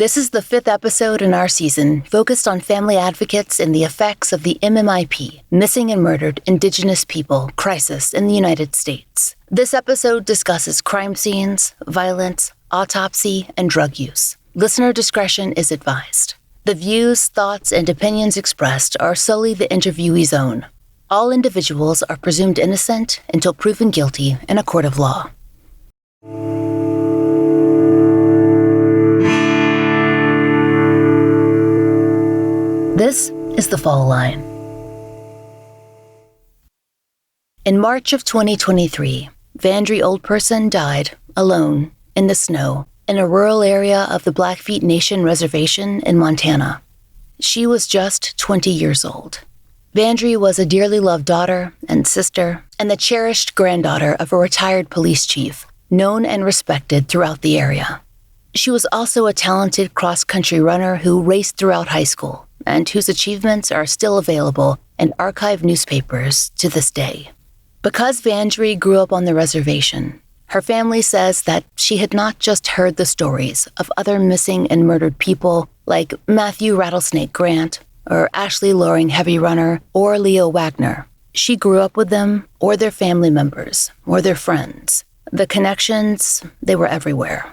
This is the 5th episode in our season focused on family advocates and the effects of the MMIP, Missing and Murdered Indigenous People Crisis in the United States. This episode discusses crime scenes, violence, autopsy, and drug use. Listener discretion is advised. The views, thoughts, and opinions expressed are solely the interviewee's own. All individuals are presumed innocent until proven guilty in a court of law. This is The Fall Line. In March of 2023, Vandree OldPerson died alone in the snow in a rural area of the Blackfeet Nation reservation in Montana. She was just 20 years old. Vandree was a dearly loved daughter and sister and the cherished granddaughter of a retired police chief, known and respected throughout the area. She was also a talented cross-country runner who raced throughout high school and whose achievements are still available in archived newspapers to this day. Because Vandree grew up on the reservation, her family says that she had not just heard the stories of other missing and murdered people like Matthew Rattlesnake Grant or Ashley Loring Heavy Runner or Leo Wagner. She grew up with them or their family members or their friends. The connections, they were everywhere.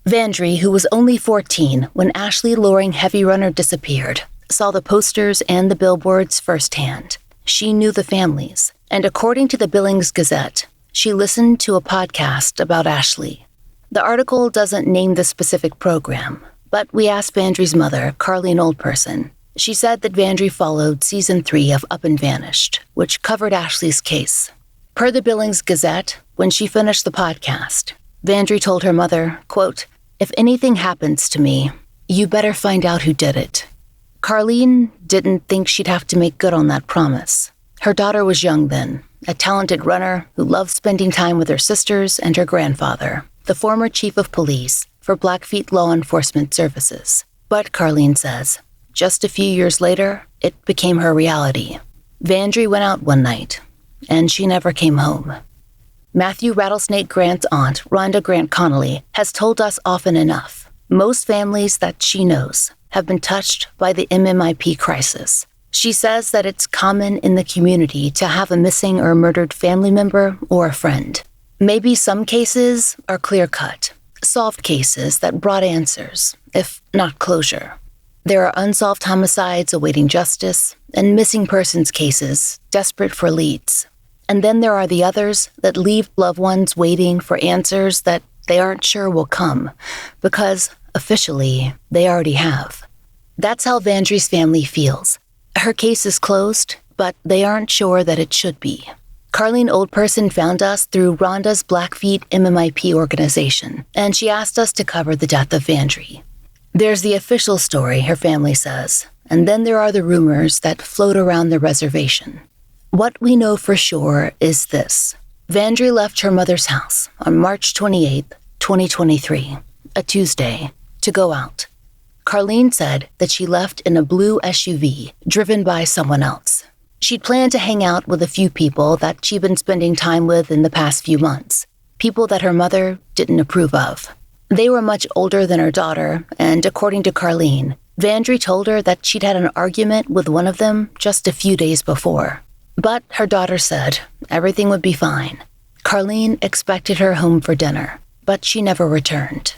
Vandree, who was only 14 when Ashley Loring Heavy Runner disappeared, saw the posters and the billboards firsthand. She knew the families, and according to the Billings Gazette, she listened to a podcast about Ashley. The article doesn't name the specific program, but we asked Vandree's mother, Carleen OldPerson. She said that Vandree followed Season 3 of Up and Vanished, which covered Ashley's case. Per the Billings Gazette, when she finished the podcast, Vandree told her mother, quote, "If anything happens to me, you better find out who did it." Carleen didn't think she'd have to make good on that promise. Her daughter was young then, a talented runner who loved spending time with her sisters and her grandfather, the former chief of police for Blackfeet Law Enforcement Services. But Carleen says, just a few years later, it became her reality. Vandree went out one night, and she never came home. Matthew Rattlesnake Grant's aunt, Rhonda Grant Connolly, has told us often enough. Most families that she knows have been touched by the MMIP crisis. She says that it's common in the community to have a missing or murdered family member or a friend. Maybe some cases are clear-cut, solved cases that brought answers, if not closure. There are unsolved homicides awaiting justice and missing persons cases desperate for leads. And then there are the others that leave loved ones waiting for answers that they aren't sure will come, because officially they already have. That's how Vandree's family feels. Her case is closed, but they aren't sure that it should be. Carleen OldPerson found us through Rhonda's Blackfeet MMIP organization, and she asked us to cover the death of Vandree. There's the official story, her family says, and then there are the rumors that float around the reservation. What we know for sure is this. Vandree left her mother's house on March 28, 2023, a Tuesday, to go out. Carleen said that she left in a blue SUV driven by someone else. She'd planned to hang out with a few people that she'd been spending time with in the past few months, people that her mother didn't approve of. They were much older than her daughter, and according to Carleen, Vandree told her that she'd had an argument with one of them just a few days before. But her daughter said everything would be fine. Carleen expected her home for dinner, but she never returned.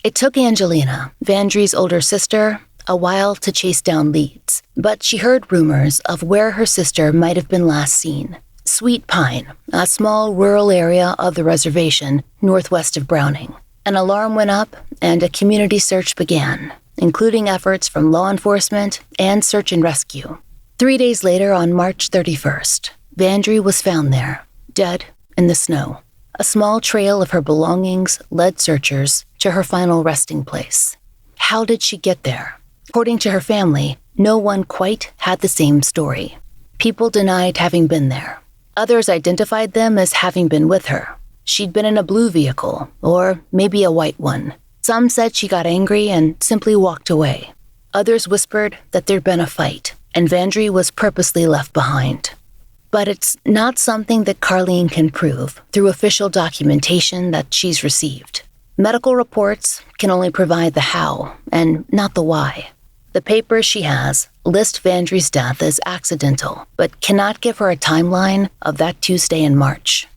It took Angelina, Vandree's older sister, a while to chase down leads, but she heard rumors of where her sister might have been last seen. Sweet Pine, a small rural area of the reservation northwest of Browning. An alarm went up and a community search began, including efforts from law enforcement and search and rescue. 3 days later, on March 31st, Vandree was found there, dead in the snow. A small trail of her belongings led searchers to her final resting place. How did she get there? According to her family, no one quite had the same story. People denied having been there. Others identified them as having been with her. She'd been in a blue vehicle, or maybe a white one. Some said she got angry and simply walked away. Others whispered that there'd been a fight, and Vandree was purposely left behind. But it's not something that Carleen can prove through official documentation that she's received. Medical reports can only provide the how and not the why. The papers she has list Vandree's death as accidental, but cannot give her a timeline of that Tuesday in March.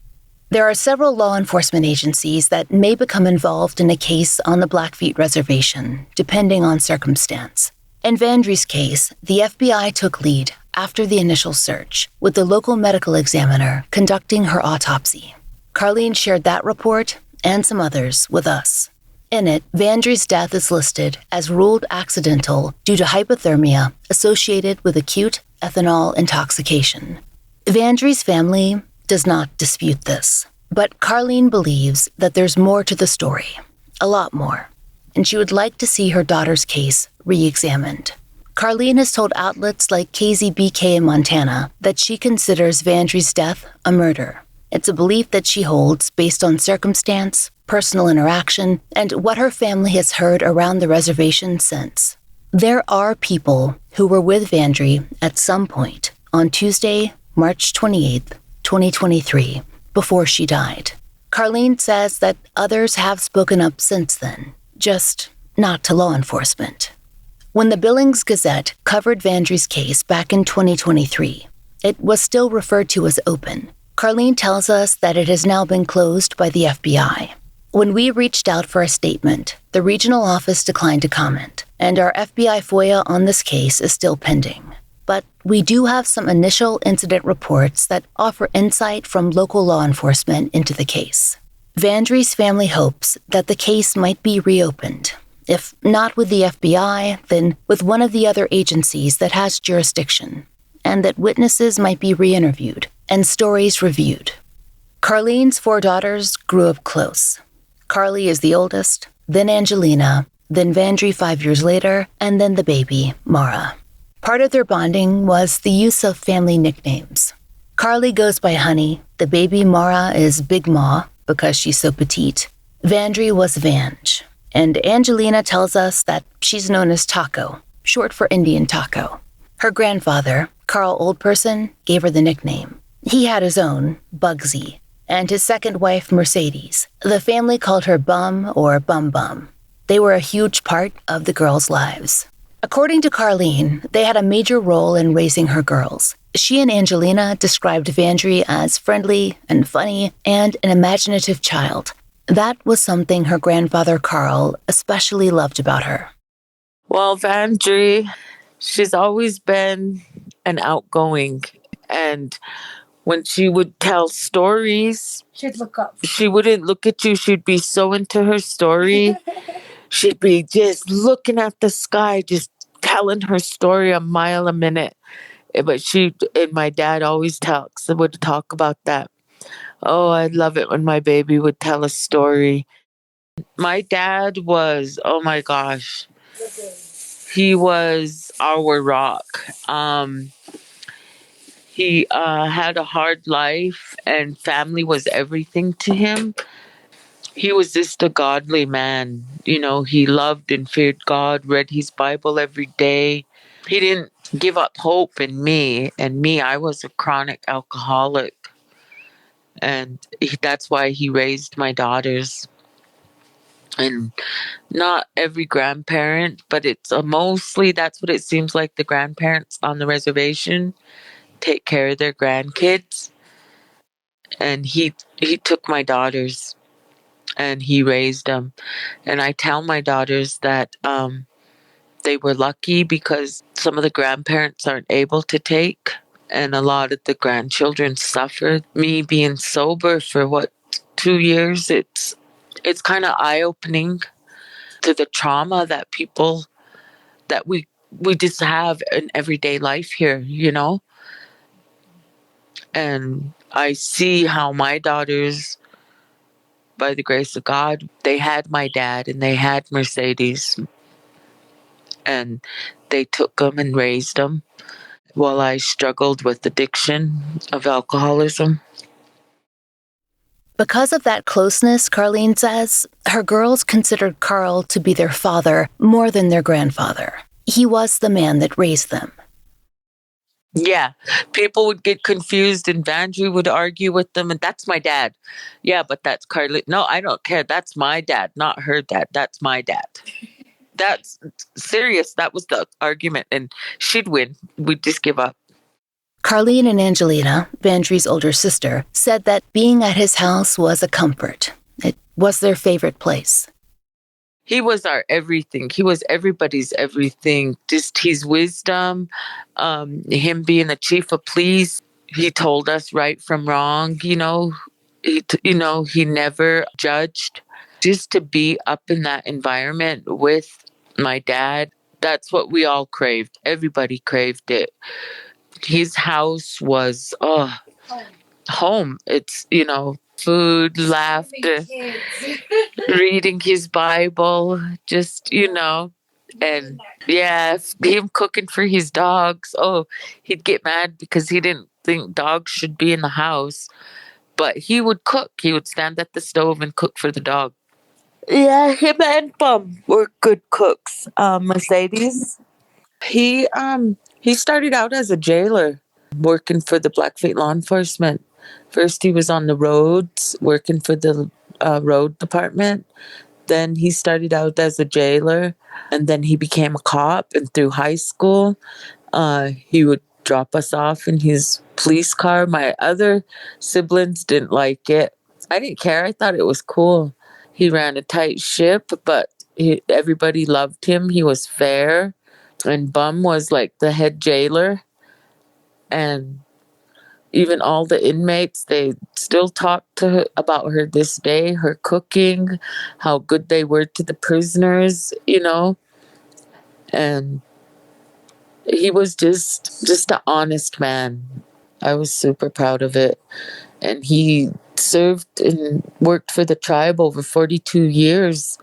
There are several law enforcement agencies that may become involved in a case on the Blackfeet Reservation, depending on circumstance. In Vandree's case, the FBI took lead after the initial search, with the local medical examiner conducting her autopsy. Carlene shared that report and some others with us. In it, Vandree's death is listed as ruled accidental due to hypothermia associated with acute ethanol intoxication. Vandree's family does not dispute this, but Carlene believes that there's more to the story, a lot more, and she would like to see her daughter's case re-examined. Carlene has told outlets like KZBK in Montana that she considers Vandree's death a murder. It's a belief that she holds based on circumstance, personal interaction, and what her family has heard around the reservation since. There are people who were with Vandree at some point on Tuesday, March 28th, 2023, before she died. Carlene says that others have spoken up since then, just not to law enforcement. When the Billings Gazette covered Vandree's case back in 2023, it was still referred to as open. Carlene tells us that it has now been closed by the FBI. When we reached out for a statement, the regional office declined to comment, and our FBI FOIA on this case is still pending. But we do have some initial incident reports that offer insight from local law enforcement into the case. Vandree's family hopes that the case might be reopened, if not with the FBI, then with one of the other agencies that has jurisdiction, and that witnesses might be re-interviewed and stories reviewed. Carlene's 4 daughters grew up close. Carly is the oldest, then Angelina, then Vandree 5 years later, and then the baby, Mara. Part of their bonding was the use of family nicknames. Carly goes by Honey, the baby Mara is Big Ma because she's so petite. Vandree was Vange, and Angelina tells us that she's known as Taco, short for Indian taco. Her grandfather, Carl OldPerson, gave her the nickname. He had his own, Bugsy, and his second wife, Mercedes. The family called her Bum or Bum Bum. They were a huge part of the girls' lives. According to Carlene, they had a major role in raising her girls. She and Angelina described Vandree as friendly and funny and an imaginative child. That was something her grandfather Carl especially loved about her. Well, Vandree, she's always been an outgoing, and when she would tell stories, She'd look up. She wouldn't look at you. She'd be so into her story. She'd be just looking at the sky, just telling her story a mile a minute. But she and my dad always would talk about that. Oh, I love it when my baby would tell a story. My dad was, oh my gosh, he was our rock. He had a hard life, and family was everything to him. He was just a godly man. You know, he loved and feared God, read his Bible every day. He didn't give up hope in me. And me, I was a chronic alcoholic. And that's why he raised my daughters. And not every grandparent, but it's mostly, that's what it seems like, the grandparents on the reservation take care of their grandkids. And he took my daughters and he raised them. And I tell my daughters that they were lucky because some of the grandparents aren't able to take, and a lot of the grandchildren suffered. Me being sober for 2 years, it's kind of eye-opening to the trauma that people that we just have in everyday life here, you know. And I see how my daughters, by the grace of God, they had my dad and they had Mercedes, and they took them and raised them while I struggled with addiction of alcoholism. Because of that closeness, Carlene says, her girls considered Carl to be their father more than their grandfather. He was the man that raised them. Yeah, people would get confused and Vandree would argue with them, and that's my dad. Yeah, but that's Carly. No, I don't care. That's my dad, not her dad. That's my dad. That's serious. That was the argument, and she'd win. We'd just give up. Carlene and Angelina, Vandree's older sister, said that being at his house was a comfort. It was their favorite place. He was our everything. He was everybody's everything. Just his wisdom, him being a chief of police. He told us right from wrong. He never judged. Just to be up in that environment with my dad, that's what we all craved. Everybody craved it. His house was home. It's food, laughter, reading his Bible, just and yeah, him cooking for his dogs. Oh, he'd get mad because he didn't think dogs should be in the house, but he would cook. He would stand at the stove and cook for the dog. Yeah, him and Bum were good cooks. Mercedes. He started out as a jailer, working for the Blackfeet Law Enforcement. First, he was on the roads, working for the road department. Then he started out as a jailer, and then he became a cop. And through high school, he would drop us off in his police car. My other siblings didn't like it. I didn't care. I thought it was cool. He ran a tight ship, but everybody loved him. He was fair. And Bum was like the head jailer. And even all the inmates, they still talk to her about her this day, her cooking, how good they were to the prisoners. And he was just an honest man. I was super proud of it. And he served and worked for the tribe over 42 years.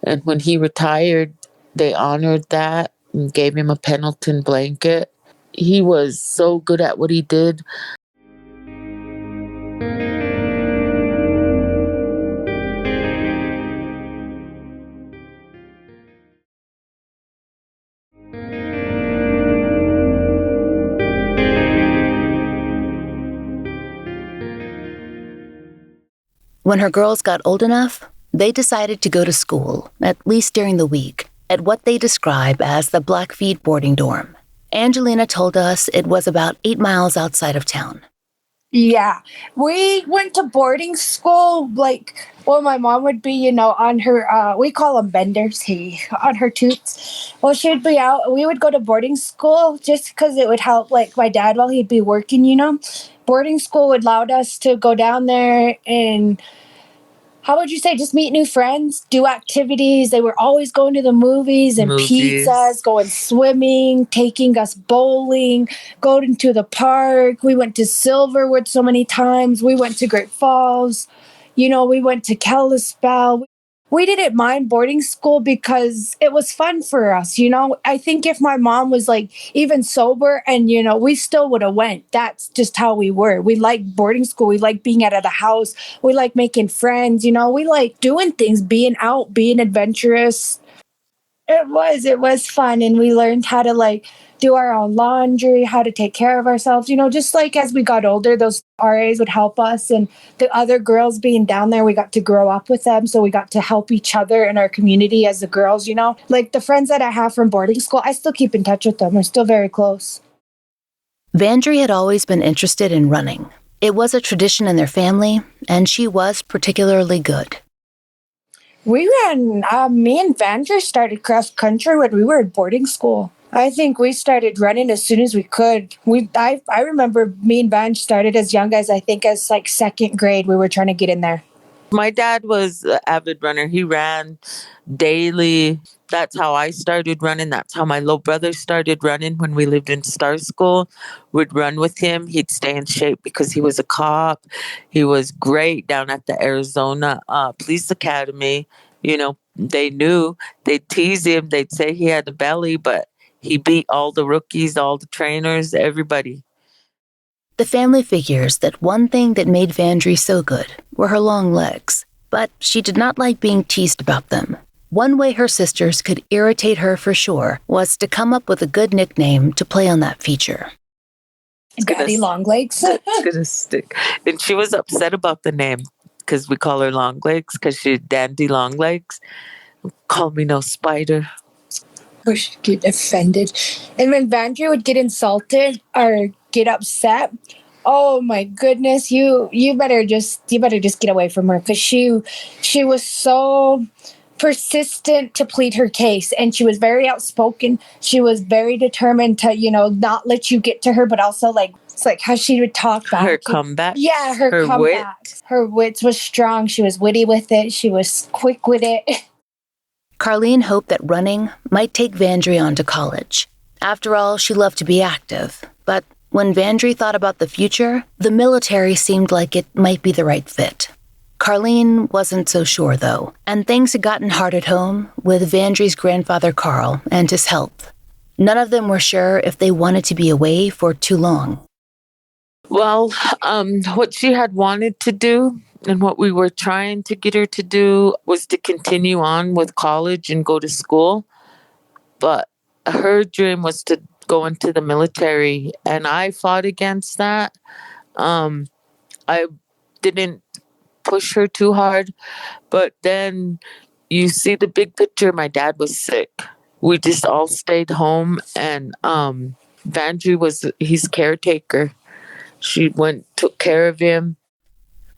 And when he retired, they honored that and gave him a Pendleton blanket. He was so good at what he did. When her girls got old enough, they decided to go to school, at least during the week, at what they describe as the Blackfeet boarding dorm. Angelina told us it was about 8 miles outside of town. Yeah, we went to boarding school, my mom would be, on her, we call them benders, on her toots. Well, she would be out. We would go to boarding school just because it would help, my dad while he'd be working. Boarding school would allow us to go down there and, how would you say, just meet new friends, do activities. They were always going to the movies and pizzas, going swimming, taking us bowling, going to the park. We went to Silverwood so many times. We went to Great Falls. We went to Kalispell. We didn't mind boarding school because it was fun for us. I think if my mom was even sober and, we still would have went. That's just how we were. We liked boarding school. We liked being out of the house. We liked making friends. We liked doing things, being out, being adventurous. It was fun. And we learned how to do our own laundry, how to take care of ourselves. Just as we got older, those RAs would help us. And the other girls being down there, we got to grow up with them. So we got to help each other in our community as the girls, the friends that I have from boarding school, I still keep in touch with them. We're still very close. Vandree had always been interested in running. It was a tradition in their family, and she was particularly good. We ran, me and Vandree started cross country when we were at boarding school. I think we started running as soon as we could. I remember me and Vandree started as young as, I think, as second grade. We were trying to get in there. My dad was an avid runner. He ran daily. That's how I started running. That's how my little brother started running when we lived in Star School. We'd run with him. He'd stay in shape because he was a cop. He was great down at the Arizona Police Academy. They knew. They'd tease him. They'd say he had a belly, but he beat all the rookies, all the trainers, everybody. The family figures that one thing that made Vandree so good were her long legs, but she did not like being teased about them. One way her sisters could irritate her for sure was to come up with a good nickname to play on that feature. Daddy Longlegs. It's gonna stick. And she was upset about the name because we call her Longlegs because she's Dandy Longlegs. Call me no spider. Or she'd get offended. And when Vandree would get insulted or get upset, oh my goodness, you better just get away from her, because she was so persistent to plead her case, and she was very outspoken. She was very determined to, not let you get to her, but also it's like how she would talk back. Her comeback. Yeah, her comeback. Wit. Her wits was strong. She was witty with it. She was quick with it. Carlene hoped that running might take Vandree on to college. After all, she loved to be active. But when Vandree thought about the future, the military seemed like it might be the right fit. Carlene wasn't so sure, though, and things had gotten hard at home with Vandree's grandfather Carl and his health. None of them were sure if they wanted to be away for too long. Well, what she had wanted to do and what we were trying to get her to do was to continue on with college and go to school. But her dream was to go into the military, and I fought against that. I didn't push her too hard, but then you see the big picture. My dad was sick. We just all stayed home, and Vandree was his caretaker. She took care of him.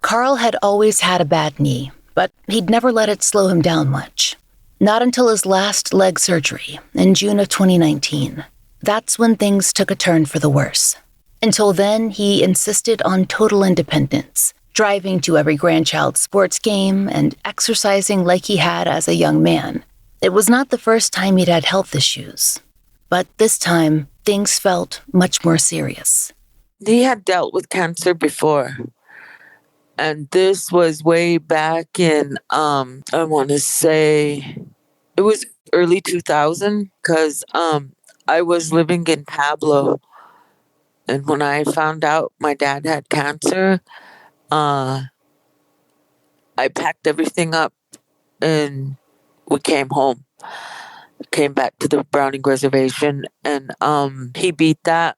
Carl had always had a bad knee, but he'd never let it slow him down much. Not until his last leg surgery in June of 2019. That's when things took a turn for the worse. Until then, he insisted on total independence, driving to every grandchild's sports game and exercising like he had as a young man. It was not the first time he'd had health issues, but this time, things felt much more serious. He had dealt with cancer before. And this was way back in, I want to say, it was early 2000, because I was living in Pablo. And when I found out my dad had cancer, I packed everything up and we came home. Came back to the Browning Reservation, and he beat that.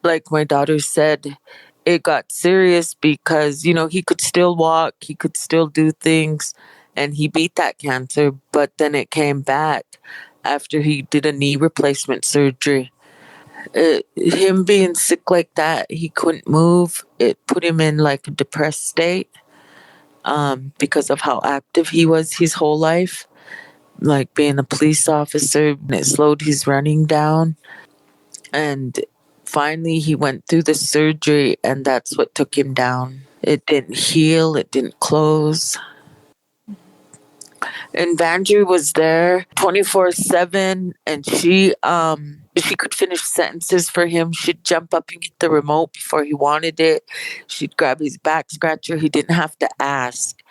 Like my daughter said, it got serious because, he could still walk, he could still do things, and he beat that cancer, but then it came back after he did a knee replacement surgery. Him being sick like that, he couldn't move. It put him in like a depressed state because of how active he was his whole life. Like being a police officer, it slowed his running down. And finally, he went through the surgery, and that's what took him down. It didn't heal, it didn't close. And Vandree was there 24/7, and she could finish sentences for him. She'd jump up and get the remote before he wanted it. She'd grab his back scratcher. He didn't have to ask.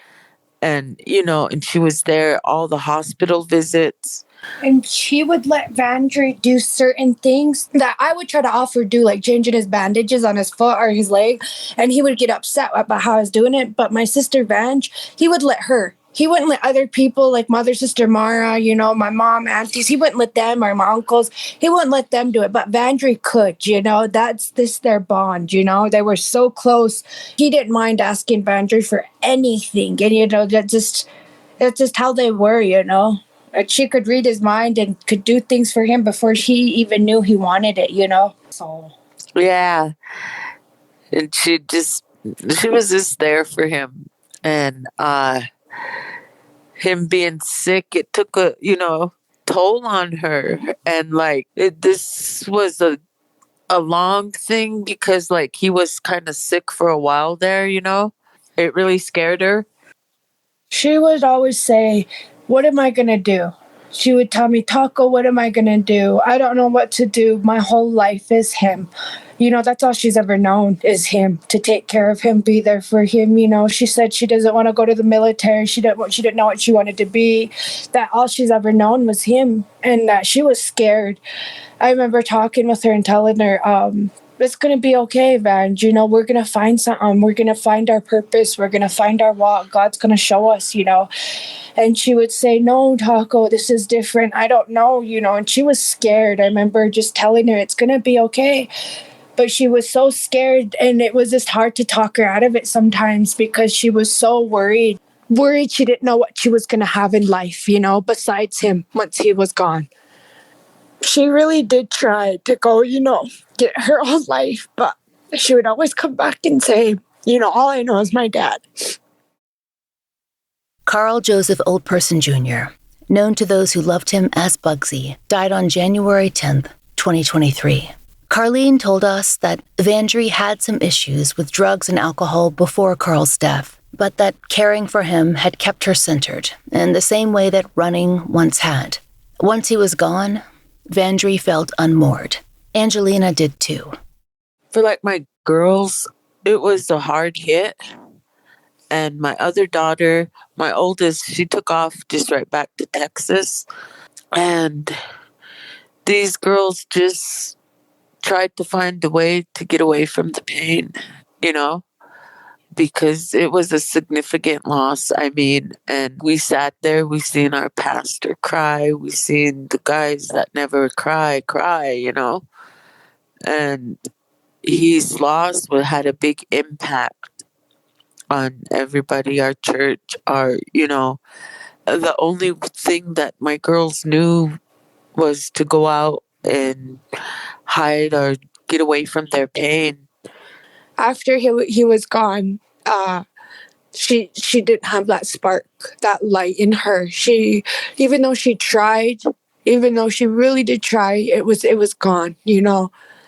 And, and she was there all the hospital visits. And she would let Vandree do certain things that I would try to offer do, like changing his bandages on his foot or his leg. And he would get upset about how I was doing it. But my sister Vange, he would let her. He wouldn't let other people like my other sister Mara, my mom, aunties. He wouldn't let them, or my uncles. He wouldn't let them do it. But Vandree could, That's their bond, They were so close. He didn't mind asking Vandree for anything. And, that's just how they were, She could read his mind and could do things for him before he even knew he wanted it, So yeah. And she was just there for him. And him being sick, it took a toll on her. And this was a long thing because he was kind of sick for a while there. It really scared her. She would always say, "What am I gonna do?" She would tell me, "Taco, what am I gonna do? I don't know what to do. My whole life is him." That's all she's ever known is him, to take care of him, be there for him. She said she doesn't want to go to the military. She didn't know what she wanted to be. That all she's ever known was him, and that she was scared. I remember talking with her and telling her, it's going to be okay, Van. We're going to find something. We're going to find our purpose. We're going to find our walk. God's going to show us, And she would say, "No, Taco, this is different. I don't know, And she was scared. I remember just telling her, it's going to be okay. but she was so scared, and it was just hard to talk her out of it sometimes because she was so worried. Worried she didn't know what she was going to have in life, besides him once he was gone. She really did try to go, get her own life, but she would always come back and say, all I know is my dad. Carl Joseph OldPerson Jr., known to those who loved him as Bugsy, died on January 10th, 2023. Carlene told us that Vandree had some issues with drugs and alcohol before Carl's death, but that caring for him had kept her centered in the same way that running once had. Once he was gone, Vandree felt unmoored. Angelina did too. For my girls, it was a hard hit. And my other daughter, my oldest, she took off just right back to Texas. And these girls just tried to find a way to get away from the pain, because it was a significant loss. And we sat there, we seen our pastor cry, we seen the guys that never cry, and his loss had a big impact on everybody, our church, the only thing that my girls knew was to go out and hide or get away from their pain. After he was gone, she didn't have that spark, that light in her. Even though she tried, even though she really did try, it was gone.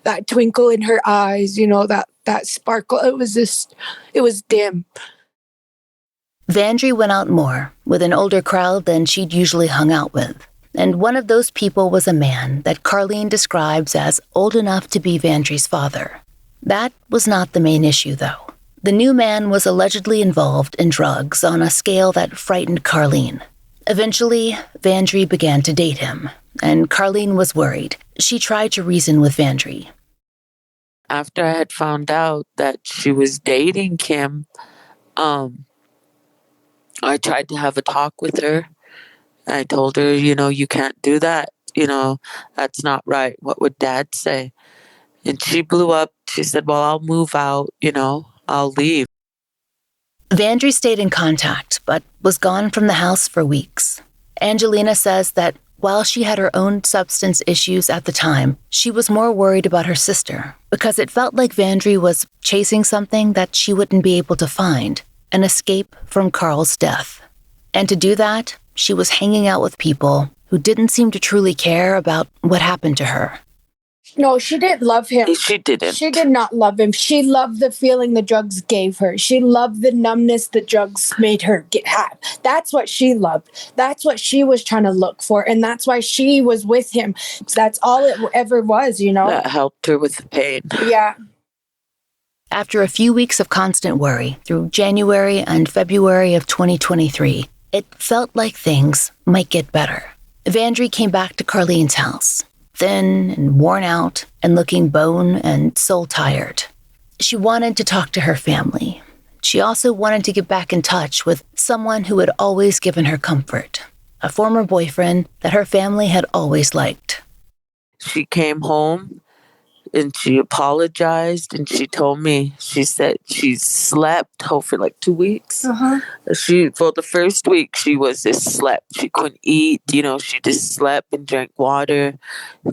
That twinkle in her eyes, that sparkle. It was dim. Vandree went out more with an older crowd than she'd usually hung out with. And one of those people was a man that Carlene describes as old enough to be Vandree's father. That was not the main issue, though. The new man was allegedly involved in drugs on a scale that frightened Carlene. Eventually, Vandree began to date him, and Carlene was worried. She tried to reason with Vandree. After I had found out that she was dating Kim, I tried to have a talk with her. I told her, you can't do that. That's not right. What would Dad say? And she blew up. She said, well, I'll move out, I'll leave. Vandree stayed in contact, but was gone from the house for weeks. Angelina says that while she had her own substance issues at the time, she was more worried about her sister because it felt like Vandree was chasing something that she wouldn't be able to find, an escape from Carl's death. And to do that, she was hanging out with people who didn't seem to truly care about what happened to her. No, she didn't love him. She didn't. She did not love him. She loved the feeling the drugs gave her. She loved the numbness the drugs made her have. That's what she loved. That's what she was trying to look for. And that's why she was with him. That's all it ever was, That helped her with the pain. Yeah. After a few weeks of constant worry through January and February of 2023, it felt like things might get better. Vandree came back to Carlene's house, thin and worn out and looking bone and soul tired. She wanted to talk to her family. She also wanted to get back in touch with someone who had always given her comfort, a former boyfriend that her family had always liked. She came home and she apologized and she told me, she said she slept for 2 weeks. The first week she was just slept. She couldn't eat, she just slept and drank water,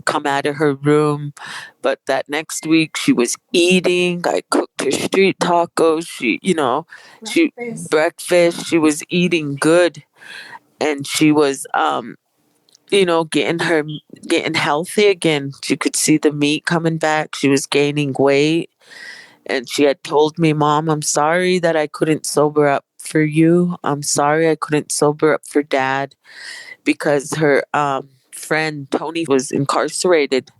come out of her room. But that next week she was eating. I cooked her street tacos. Breakfast. She was eating good. And she was, getting healthy again. She could see the meat coming back. She was gaining weight. And she had told me, Mom, I'm sorry that I couldn't sober up for you. I'm sorry I couldn't sober up for Dad, because her friend Tony was incarcerated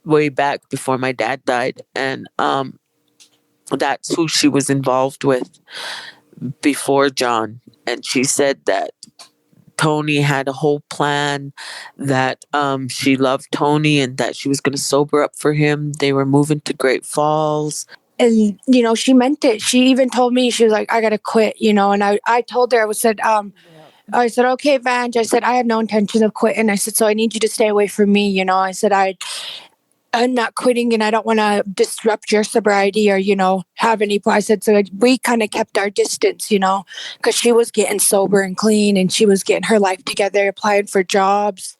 way back before my dad died. And that's who she was involved with before John. And she said that Tony had a whole plan, that she loved Tony and that she was going to sober up for him. They were moving to Great Falls. And, she meant it. She even told me, she was like, I got to quit, and I told her, I said, okay, Vange. I said, I have no intention of quitting. I said, so I need you to stay away from me. I said, I'm not quitting and I don't want to disrupt your sobriety or, have any. I said, so we kind of kept our distance, because she was getting sober and clean and she was getting her life together, applying for jobs.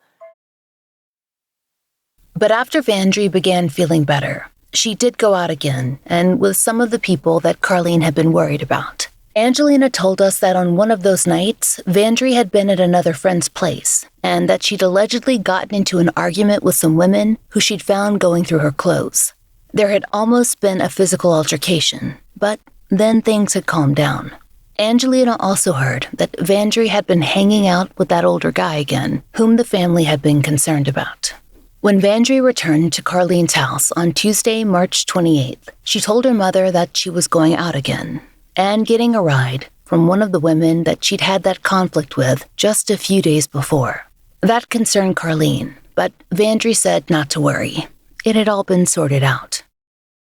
But after Vandree began feeling better, she did go out again and with some of the people that Carlene had been worried about. Angelina told us that on one of those nights, Vandree had been at another friend's place and that she'd allegedly gotten into an argument with some women who she'd found going through her clothes. There had almost been a physical altercation, but then things had calmed down. Angelina also heard that Vandree had been hanging out with that older guy again, whom the family had been concerned about. When Vandree returned to Carlene's house on Tuesday, March 28th, she told her mother that she was going out again and getting a ride from one of the women that she'd had that conflict with just a few days before. That concerned Carlene, but Vandree said not to worry. It had all been sorted out.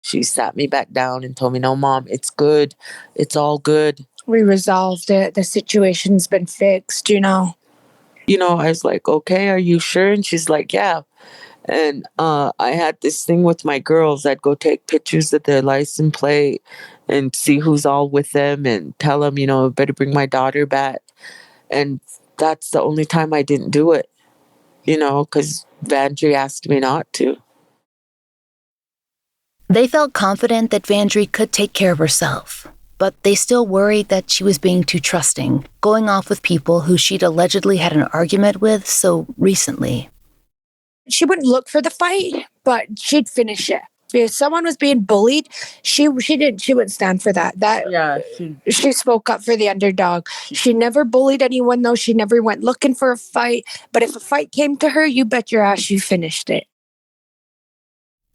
She sat me back down and told me, no, Mom, it's good. It's all good. We resolved it. The situation's been fixed, I was like, okay, are you sure? And she's like, yeah. And I had this thing with my girls. I'd go take pictures of their license plate and see who's all with them and tell them, better bring my daughter back. And that's the only time I didn't do it, because Vandree asked me not to. They felt confident that Vandree could take care of herself, but they still worried that she was being too trusting, going off with people who she'd allegedly had an argument with so recently. She wouldn't look for the fight, but she'd finish it. If someone was being bullied, she wouldn't stand for that. She spoke up for the underdog. She never bullied anyone, though. She never went looking for a fight. But if a fight came to her, you bet your ass you finished it.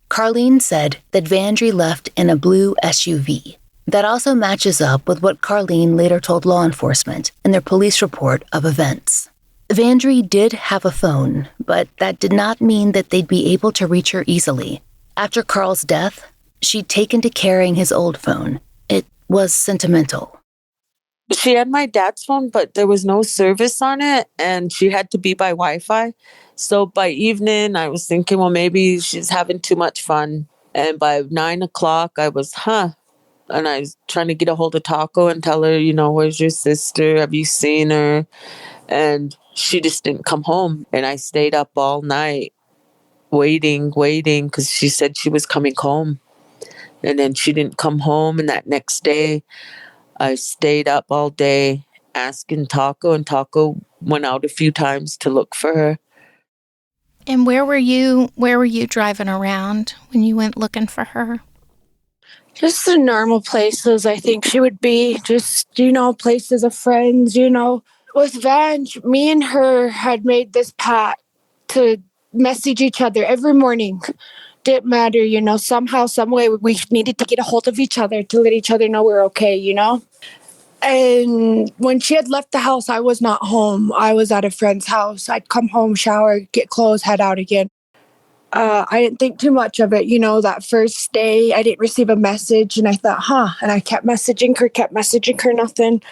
Carlene said that Vandree left in a blue SUV. That also matches up with what Carlene later told law enforcement in their police report of events. Vandree did have a phone, but that did not mean that they'd be able to reach her easily. After Carl's death, she'd taken to carrying his old phone. It was sentimental. She had my dad's phone, but there was no service on it, and she had to be by Wi-Fi. So by evening, I was thinking, well, maybe she's having too much fun. And by 9 o'clock, I was, and I was trying to get a hold of Taco and tell her, where's your sister? Have you seen her? And she just didn't come home. And I stayed up all night waiting, because she said she was coming home. And then she didn't come home. And that next day, I stayed up all day asking Taco, and Taco went out a few times to look for her. And where were you driving around when you went looking for her? Just the normal places I think she would be. Just, places of friends, With Vange, me and her had made this pact to message each other every morning. Didn't matter, somehow, some way we needed to get a hold of each other to let each other know we're okay, And when she had left the house, I was not home. I was at a friend's house. I'd come home, shower, get clothes, head out again. I didn't think too much of it. That first day I didn't receive a message and I thought, and I kept messaging her, nothing.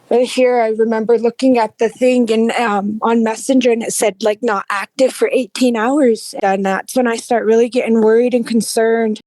But here I remember looking at the thing and on Messenger and it said not active for 18 hours. And that's when I start really getting worried and concerned.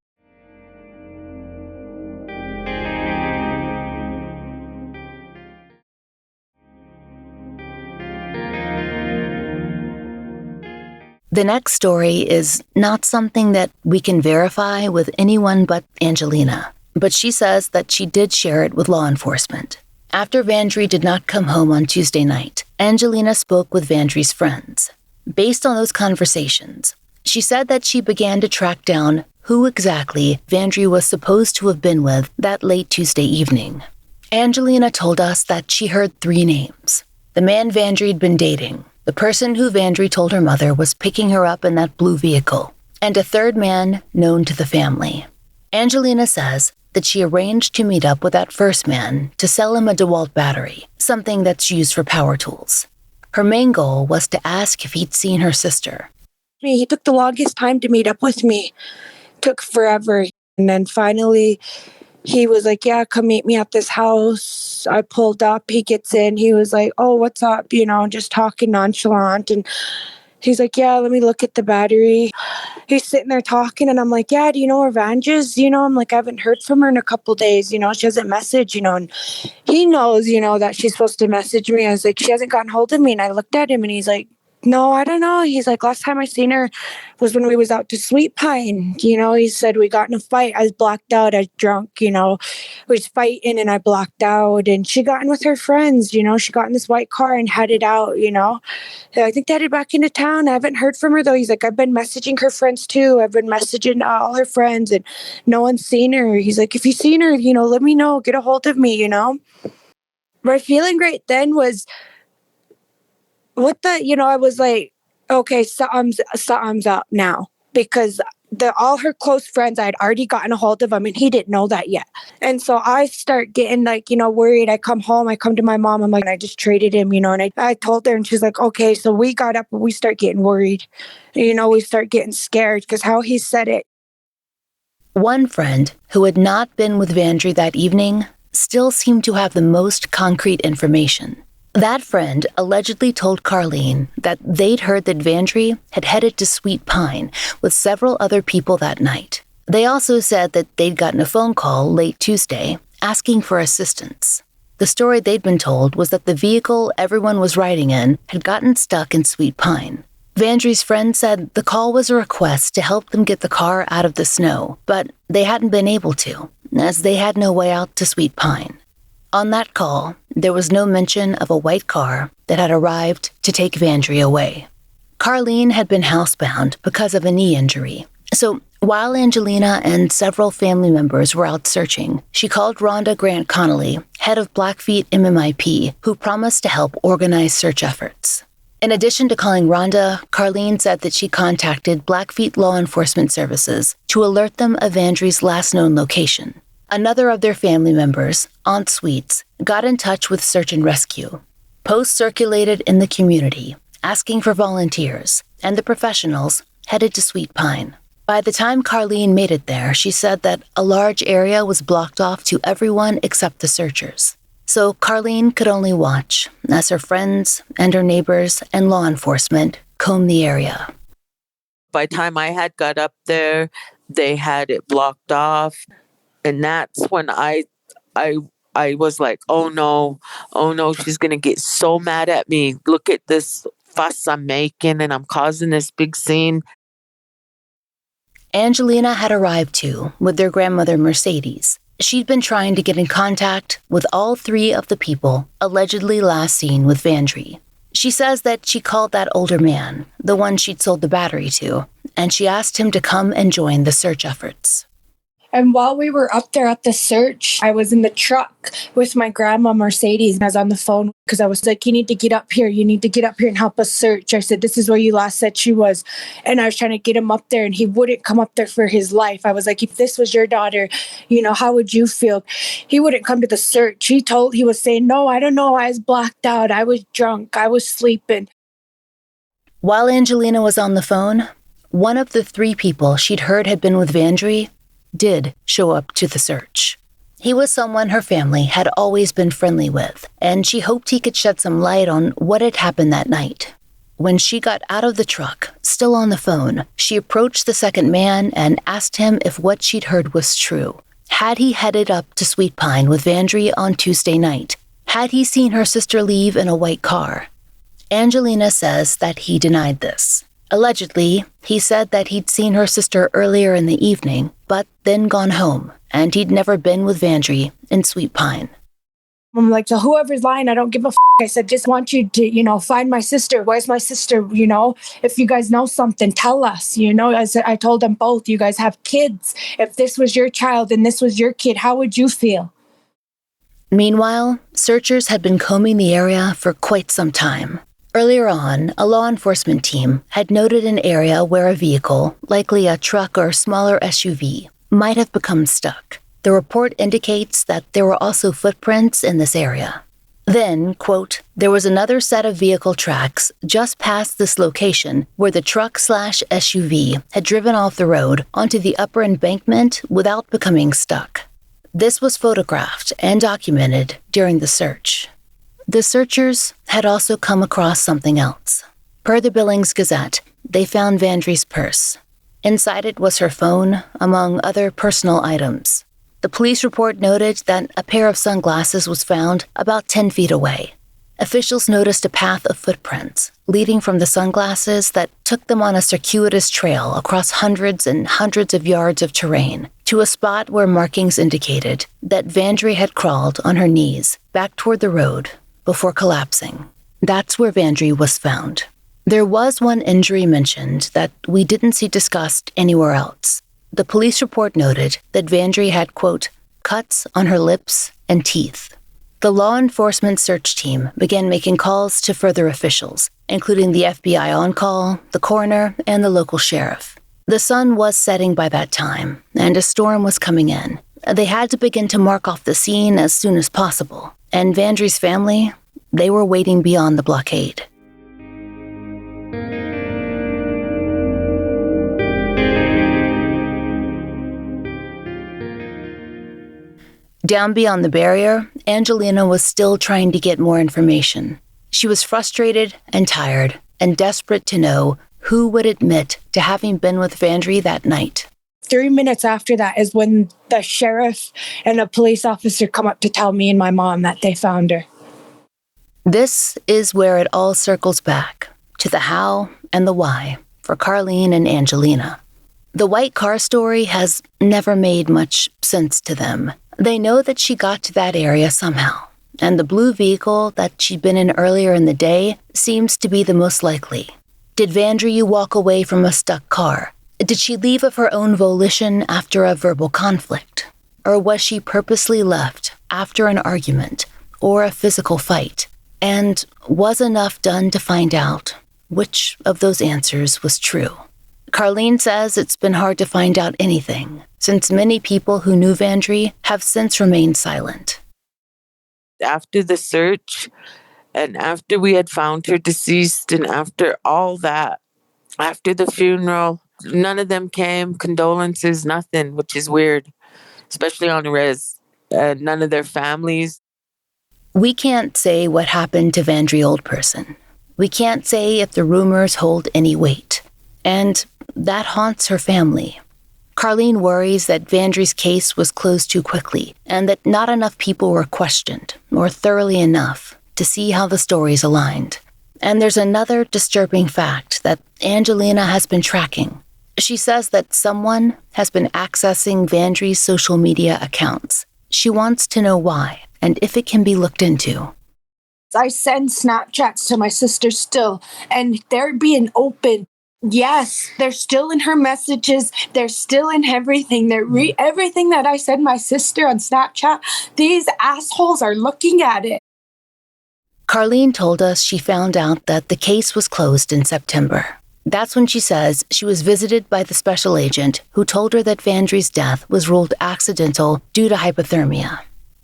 The next story is not something that we can verify with anyone but Angelina, but she says that she did share it with law enforcement. After Vandree did not come home on Tuesday night, Angelina spoke with Vandree's friends. Based on those conversations, she said that she began to track down who exactly Vandree was supposed to have been with that late Tuesday evening. Angelina told us that she heard 3 names. The man Vandree'd been dating, the person who Vandree told her mother was picking her up in that blue vehicle, and a third man known to the family. Angelina says that she arranged to meet up with that first man to sell him a DeWalt battery, something that's used for power tools. Her main goal was to ask if he'd seen her sister. He took the longest time to meet up with me. Took forever. And then finally, he was like, yeah, come meet me at this house. I pulled up. He gets in. He was like, oh, what's up? Just talking nonchalant. And He's like, yeah, let me look at the battery. He's sitting there talking, and I'm like, yeah, do you know where Vange is? I'm like, I haven't heard from her in a couple days. She hasn't messaged, and he knows, that she's supposed to message me. I was like, she hasn't gotten hold of me. And I looked at him, and he's like, no, I don't know. He's like, last time I seen her was when we was out to Sweet Pine. He said we got in a fight. I was blacked out. I was drunk, we was fighting and I blacked out. And she got in with her friends, she got in this white car and headed out, I think they headed back into town. I haven't heard from her though. He's like, I've been messaging her friends too. I've been messaging all her friends and no one's seen her. He's like, if you seen her, let me know. Get a hold of me, My feeling right then was, I was like, okay, something's up now, because all her close friends, I'd already gotten a hold of him, and he didn't know that yet. And so I start getting worried. I come home, I come to my mom, I'm like, I just traded him, and I told her, and she's like, okay. So we got up and we start getting worried. We start getting scared because how he said it. One friend who had not been with Vandree that evening still seemed to have the most concrete information. That friend allegedly told Carlene that they'd heard that Vandree had headed to Sweet Pine with several other people that night. They also said that they'd gotten a phone call late Tuesday asking for assistance. The story they'd been told was that the vehicle everyone was riding in had gotten stuck in Sweet Pine. Vandree's friend said the call was a request to help them get the car out of the snow, but they hadn't been able to, as they had no way out to Sweet Pine. On that call, there was no mention of a white car that had arrived to take Vandree away. Carlene had been housebound because of a knee injury, so while Angelina and several family members were out searching, she called Rhonda Grant Connolly, head of Blackfeet MMIP, who promised to help organize search efforts. In addition to calling Rhonda, Carlene said that she contacted Blackfeet Law Enforcement Services to alert them of Vandree's last known location. Another of their family members, Aunt Sweets, got in touch with Search and Rescue. Posts circulated in the community, asking for volunteers, and the professionals headed to Sweet Pine. By the time Carlene made it there, she said that a large area was blocked off to everyone except the searchers. So Carlene could only watch as her friends and her neighbors and law enforcement combed the area. By the time I had got up there, they had it blocked off. And that's when I was like, oh no, she's going to get so mad at me. Look at this fuss I'm making and I'm causing this big scene. Angelina had arrived too with their grandmother Mercedes. She'd been trying to get in contact with all three of the people allegedly last seen with Vandree. She says that she called that older man, the one she'd sold the battery to, and she asked him to come and join the search efforts. And while we were up there at the search, I was in the truck with my grandma Mercedes. I was on the phone because I was like, you need to get up here. You need to get up here and help us search. I said, this is where you last said she was. And I was trying to get him up there and he wouldn't come up there for his life. I was like, if this was your daughter, how would you feel? He wouldn't come to the search. He was saying, no, I don't know. I was blacked out. I was drunk. I was sleeping. While Angelina was on the phone, one of the three people she'd heard had been with Vandree did show up to the search. He was someone her family had always been friendly with, and she hoped he could shed some light on what had happened that night. When she got out of the truck, still on the phone, she approached the second man and asked him if what she'd heard was true. Had he headed up to Sweet Pine with Vandree on Tuesday night? Had he seen her sister leave in a white car? Angelina says that he denied this. Allegedly, he said that he'd seen her sister earlier in the evening, but then gone home, and he'd never been with Vandree in Sweet Pine. I'm like, so whoever's lying, I don't give a f***. I said, just want you to, find my sister. Where's my sister? If you guys know something, tell us. I told them both, you guys have kids. If this was your child and this was your kid, how would you feel? Meanwhile, searchers had been combing the area for quite some time. Earlier on, a law enforcement team had noted an area where a vehicle, likely a truck or smaller SUV, might have become stuck. The report indicates that there were also footprints in this area. Then, quote, there was another set of vehicle tracks just past this location where the truck/SUV had driven off the road onto the upper embankment without becoming stuck. This was photographed and documented during the search. The searchers had also come across something else. Per the Billings Gazette, they found Vandree's purse. Inside it was her phone, among other personal items. The police report noted that a pair of sunglasses was found about 10 feet away. Officials noticed a path of footprints leading from the sunglasses that took them on a circuitous trail across hundreds and hundreds of yards of terrain to a spot where markings indicated that Vandree had crawled on her knees back toward the road before collapsing. That's where Vandree was found. There was one injury mentioned that we didn't see discussed anywhere else. The police report noted that Vandree had, quote, cuts on her lips and teeth. The law enforcement search team began making calls to further officials, including the FBI on call, the coroner, and the local sheriff. The sun was setting by that time, and a storm was coming in. They had to begin to mark off the scene as soon as possible, and Vandree's family, they were waiting beyond the blockade. Down beyond the barrier, Angelina was still trying to get more information. She was frustrated and tired and desperate to know who would admit to having been with Vandree that night. 3 minutes after that is when the sheriff and a police officer come up to tell me and my mom that they found her. This is where it all circles back to the how and the why for Carlene and Angelina. The white car story has never made much sense to them. They know that she got to that area somehow, and the blue vehicle that she'd been in earlier in the day seems to be the most likely. Did Vandree walk away from a stuck car? Did she leave of her own volition after a verbal conflict? Or was she purposely left after an argument or a physical fight? And was enough done to find out which of those answers was true? Carlene says it's been hard to find out anything, since many people who knew Vandree have since remained silent. After the search, and after we had found her deceased, and after all that, after the funeral, none of them came, condolences, nothing, which is weird, especially on the res. None of their families. We can't say what happened to Vandree OldPerson. We can't say if the rumors hold any weight. And that haunts her family. Carlene worries that Vandree's case was closed too quickly and that not enough people were questioned, or thoroughly enough, to see how the stories aligned. And there's another disturbing fact that Angelina has been tracking. She says that someone has been accessing Vandree's social media accounts. She wants to know why and if it can be looked into. I send Snapchats to my sister still, and they're being open. Yes, they're still in her messages. They're still in everything. Everything that I send my sister on Snapchat, these assholes are looking at it. Carlene told us she found out that the case was closed in September. That's when she says she was visited by the special agent who told her that Vandree's death was ruled accidental due to hypothermia.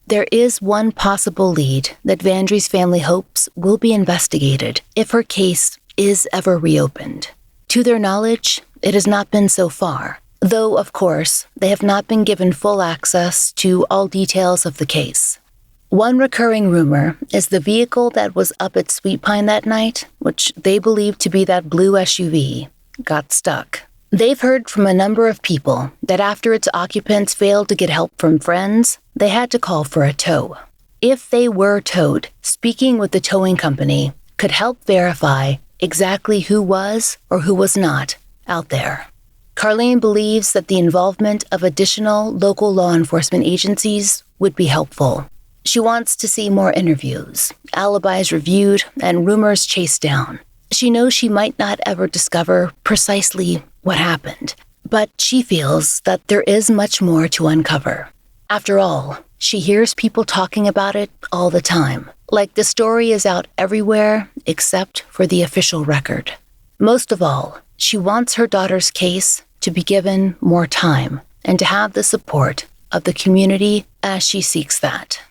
There is one possible lead that Vandree's family hopes will be investigated if her case is ever reopened. To their knowledge, it has not been so far, though, of course, they have not been given full access to all details of the case. One recurring rumor is the vehicle that was up at Sweet Pine that night, which they believe to be that blue SUV, got stuck. They've heard from a number of people that after its occupants failed to get help from friends, they had to call for a tow. If they were towed, speaking with the towing company could help verify exactly who was or who was not out there. Carlene believes that the involvement of additional local law enforcement agencies would be helpful. She wants to see more interviews, alibis reviewed, and rumors chased down. She knows she might not ever discover precisely what happened, but she feels that there is much more to uncover. After all, she hears people talking about it all the time, like the story is out everywhere except for the official record. Most of all, she wants her daughter's case to be given more time and to have the support of the community as she seeks that.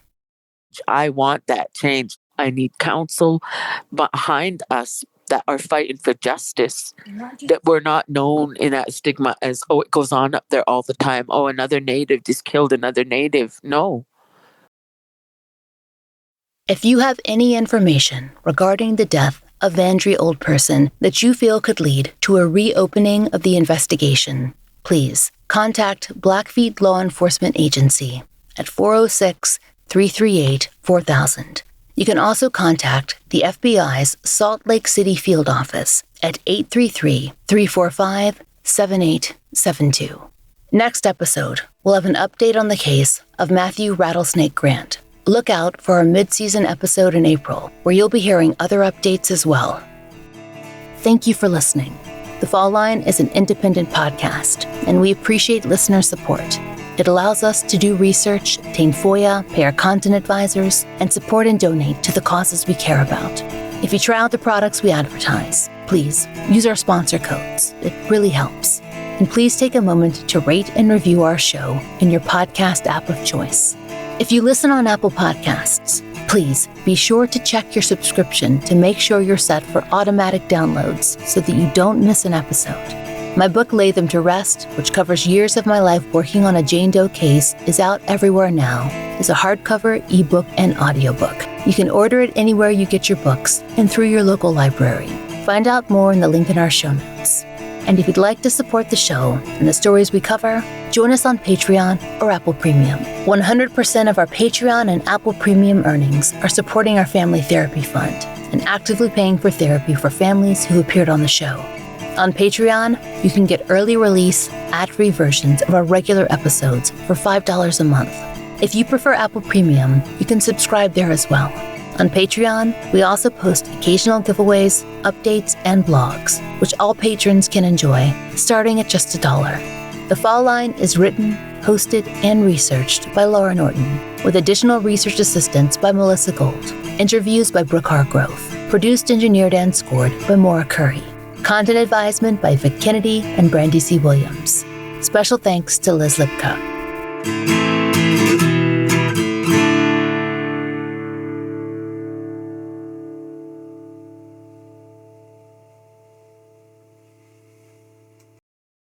I want that change. I need counsel behind us that are fighting for justice, that we're not known in that stigma as, oh, it goes on up there all the time. Oh, another native just killed another native. No. If you have any information regarding the death of Vandree OldPerson that you feel could lead to a reopening of the investigation, please contact Blackfeet Law Enforcement Agency at 406-338-4000. You can also contact the FBI's Salt Lake City Field Office at 833-345-7872. Next episode, we'll have an update on the case of Matthew Rattlesnake Grant. Look out for our mid-season episode in April, where you'll be hearing other updates as well. Thank you for listening. The Fall Line is an independent podcast, and we appreciate listener support. It allows us to do research, obtain FOIA, pay our content advisors, and support and donate to the causes we care about. If you try out the products we advertise, please use our sponsor codes. It really helps. And please take a moment to rate and review our show in your podcast app of choice. If you listen on Apple Podcasts, please be sure to check your subscription to make sure you're set for automatic downloads so that you don't miss an episode. My book, Lay Them to Rest, which covers years of my life working on a Jane Doe case, is out everywhere now. It's a hardcover, ebook, and audiobook. You can order it anywhere you get your books and through your local library. Find out more in the link in our show notes. And if you'd like to support the show and the stories we cover, join us on Patreon or Apple Premium. 100% of our Patreon and Apple Premium earnings are supporting our Family Therapy Fund and actively paying for therapy for families who appeared on the show. On Patreon, you can get early release, ad-free versions of our regular episodes for $5 a month. If you prefer Apple Premium, you can subscribe there as well. On Patreon, we also post occasional giveaways, updates, and blogs, which all patrons can enjoy, starting at just $1. The Fall Line is written, hosted, and researched by Laura Norton, with additional research assistance by Melissa Gold, interviews by Brooke Hargrove, produced, engineered, and scored by Maura Curry. Content advisement by Vic Kennedy and Brandy C. Williams. Special thanks to Liz Lipka.